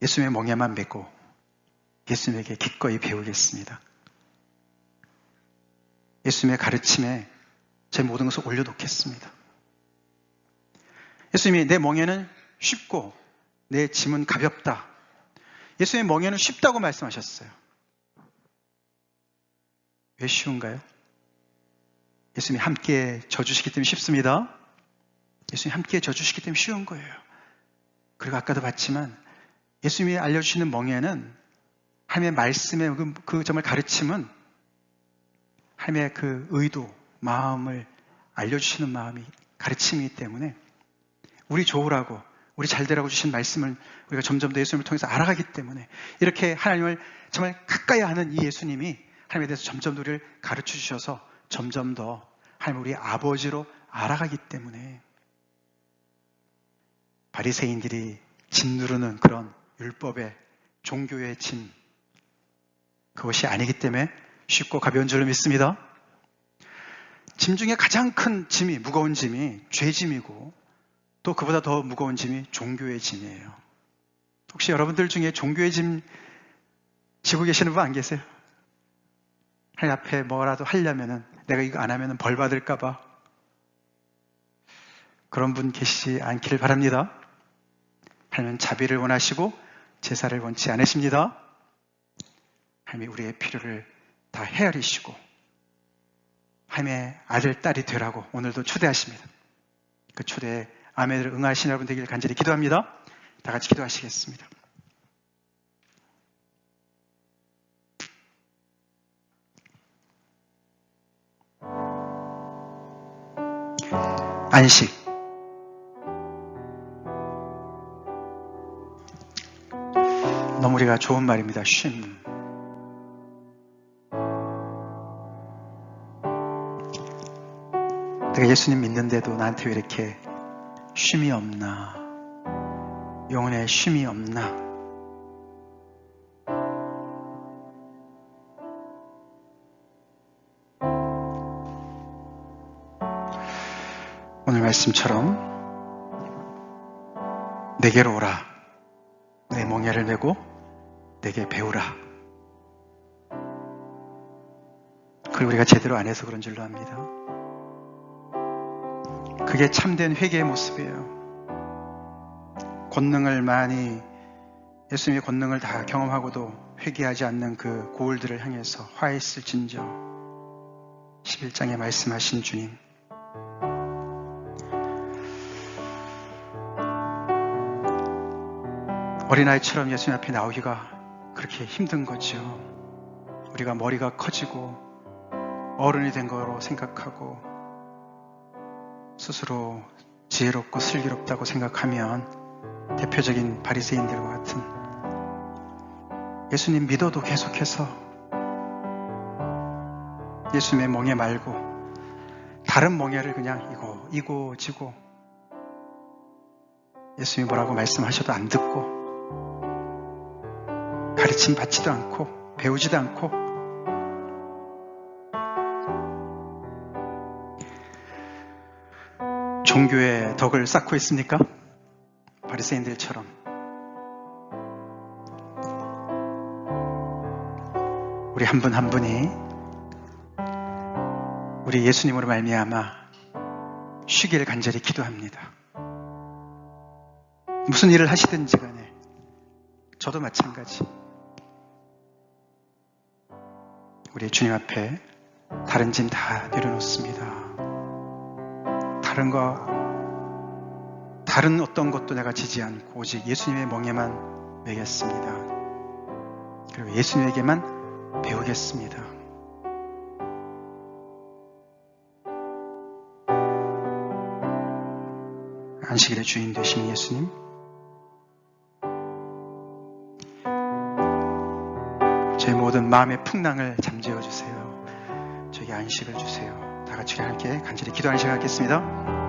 예수님의 멍에만 메고 예수님에게 기꺼이 배우겠습니다. 예수님의 가르침에 제 모든 것을 올려놓겠습니다. 예수님이 내 멍에는 쉽고 내 짐은 가볍다. 예수님의 멍에는 쉽다고 말씀하셨어요. 왜 쉬운가요? 예수님이 함께 져주시기 때문에 쉽습니다. 예수님이 함께 져주시기 때문에 쉬운 거예요. 그리고 아까도 봤지만 예수님이 알려주시는 멍에는 하나님의 말씀의 그 정말 가르침은 하나님의 그 의도, 마음을 알려주시는 마음이 가르침이기 때문에 우리 좋으라고, 우리 잘되라고 주신 말씀을 우리가 점점 더 예수님을 통해서 알아가기 때문에 이렇게 하나님을 정말 가까이 하는 이 예수님이 하나님에 대해서 점점 더 우리를 가르쳐 주셔서 점점 더 하나님 우리 아버지로 알아가기 때문에 바리새인들이 짓누르는 그런 율법의 종교의 짐, 그것이 아니기 때문에 쉽고 가벼운 줄로 믿습니다. 짐 중에 가장 큰 짐이, 무거운 짐이 죄짐이고 또 그보다 더 무거운 짐이 종교의 짐이에요. 혹시 여러분들 중에 종교의 짐 지고 계시는 분 안 계세요? 하나님 앞에 뭐라도 하려면은 내가 이거 안 하면은 벌 받을까봐 그런 분 계시지 않기를 바랍니다. 하나님은 자비를 원하시고 제사를 원치 않으십니다. 하나님이 우리의 필요를 다 헤아리시고 하나님의 아들, 딸이 되라고 오늘도 초대하십니다. 그 초대에 아멘을 응하시는 여러분 되기를 간절히 기도합니다. 다 같이 기도하시겠습니다. 안식. 너무 우리가 좋은 말입니다. 쉼. 내가 예수님 믿는데도 나한테 왜 이렇게 쉼이 없나? 영혼에 쉼이 없나? 오늘 말씀처럼 내게로 오라. 내 멍에를 메고 내게 배우라. 그걸 우리가 제대로 안 해서 그런 줄로 압니다. 그게 참된 회개의 모습이에요. 권능을 많이, 예수님의 권능을 다 경험하고도 회개하지 않는 그 고울들을 향해서 화했을진저 11장에 말씀하신 주님, 어린아이처럼 예수님 앞에 나오기가 그렇게 힘든 거죠. 우리가 머리가 커지고 어른이 된 거로 생각하고 스스로 지혜롭고 슬기롭다고 생각하면 대표적인 바리새인들과 같은, 예수님 믿어도 계속해서 예수님의 멍에 말고 다른 멍에를 그냥 이고 지고 예수님이 뭐라고 말씀하셔도 안 듣고 가르침 받지도 않고 배우지도 않고 종교의 덕을 쌓고 있습니까? 바리새인들처럼. 우리 한 분 한 분이 우리 예수님으로 말미암아 쉬기를 간절히 기도합니다. 무슨 일을 하시든지 간에 저도 마찬가지. 우리 주님 앞에 다른 짐 다 내려놓습니다. 다른 어떤 것도 내가 지지 않고 오직 예수님의 멍에만 매겠습니다. 그리고 예수님에게만 배우겠습니다. 안식일의 주인 되시는 예수님, 제 모든 마음의 풍랑을 잠재워 주세요. 저에게 안식을 주세요. 다 같이 함께 간절히 기도하는 시간 갖겠습니다.